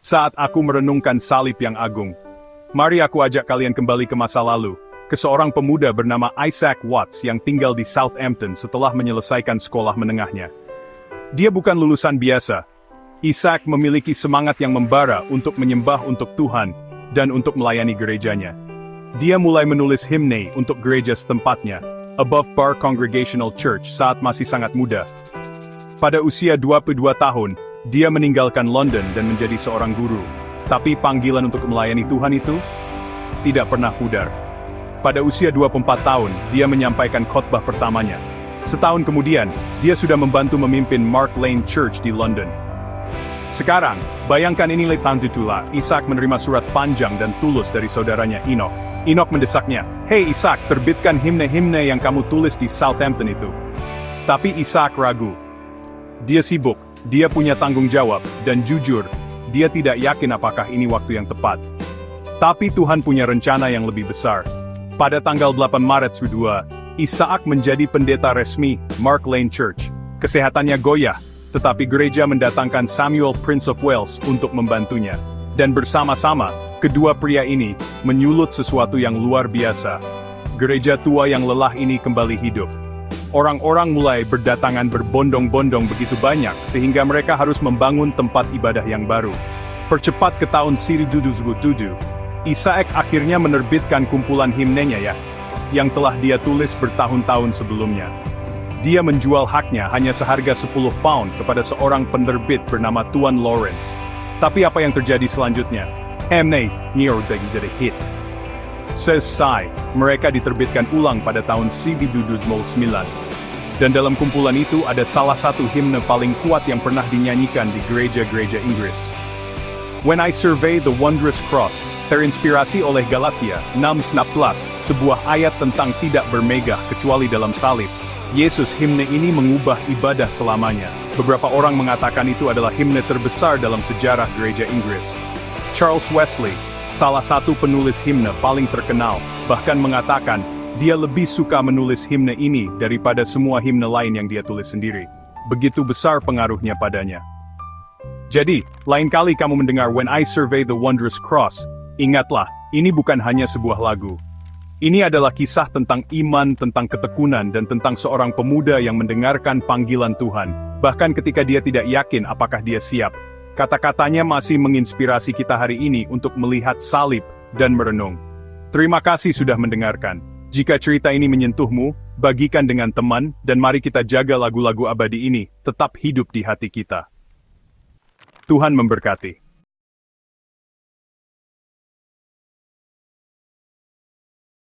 Saat aku merenungkan salib yang agung, mari aku ajak kalian kembali ke masa lalu, ke seorang pemuda bernama Isaac Watts yang tinggal di Southampton setelah menyelesaikan sekolah menengahnya. Dia bukan lulusan biasa. Isaac memiliki semangat yang membara untuk menyembah untuk Tuhan dan untuk melayani gerejanya. Dia mulai menulis himne untuk gereja setempatnya, Above Bar Congregational Church, saat masih sangat muda. Pada usia 22 tahun, dia meninggalkan London dan menjadi seorang guru. Tapi panggilan untuk melayani Tuhan itu tidak pernah pudar. Pada usia 24 tahun, dia menyampaikan khotbah pertamanya. Setahun kemudian, dia sudah membantu memimpin Mark Lane Church di London. Sekarang, bayangkan ini tahun itulah, Isaac menerima surat panjang dan tulus dari saudaranya Enoch. Enoch mendesaknya, "Hei Isaac, terbitkan himne-himne yang kamu tulis di Southampton itu." Tapi Isaac ragu. Dia sibuk. Dia punya tanggung jawab, dan jujur, dia tidak yakin apakah ini waktu yang tepat. Tapi Tuhan punya rencana yang lebih besar. Pada tanggal 8 Maret 2002, Isaac menjadi pendeta resmi Mark Lane Church. Kesehatannya goyah, tetapi gereja mendatangkan Samuel Prince of Wales untuk membantunya. Dan bersama-sama, kedua pria ini menyulut sesuatu yang luar biasa. Gereja tua yang lelah ini kembali hidup. Orang-orang mulai berdatangan berbondong-bondong begitu banyak sehingga mereka harus membangun tempat ibadah yang baru. Percepat ke tahun 1707, Isaac akhirnya menerbitkan kumpulan himnenya yang telah dia tulis bertahun-tahun sebelumnya. Dia menjual haknya hanya seharga 10 pound kepada seorang penerbit bernama Tuan Lawrence. Tapi apa yang terjadi selanjutnya? Himne jadi hit. Selesai, mereka diterbitkan ulang pada tahun 1709. Dan dalam kumpulan itu ada salah satu himne paling kuat yang pernah dinyanyikan di gereja-gereja Inggris. When I Survey the Wondrous Cross, terinspirasi oleh Galatia 6:16, sebuah ayat tentang tidak bermegah kecuali dalam salib. Yesus, himne ini mengubah ibadah selamanya. Beberapa orang mengatakan itu adalah himne terbesar dalam sejarah gereja Inggris. Charles Wesley, salah satu penulis himne paling terkenal, bahkan mengatakan, dia lebih suka menulis himne ini daripada semua himne lain yang dia tulis sendiri. Begitu besar pengaruhnya padanya. Jadi, lain kali kamu mendengar When I Survey the Wondrous Cross, ingatlah, ini bukan hanya sebuah lagu. Ini adalah kisah tentang iman, tentang ketekunan, dan tentang seorang pemuda yang mendengarkan panggilan Tuhan, bahkan ketika dia tidak yakin apakah dia siap. Kata-katanya masih menginspirasi kita hari ini untuk melihat salib dan merenung. Terima kasih sudah mendengarkan. Jika cerita ini menyentuhmu, bagikan dengan teman, dan mari kita jaga lagu-lagu abadi ini tetap hidup di hati kita. Tuhan memberkati.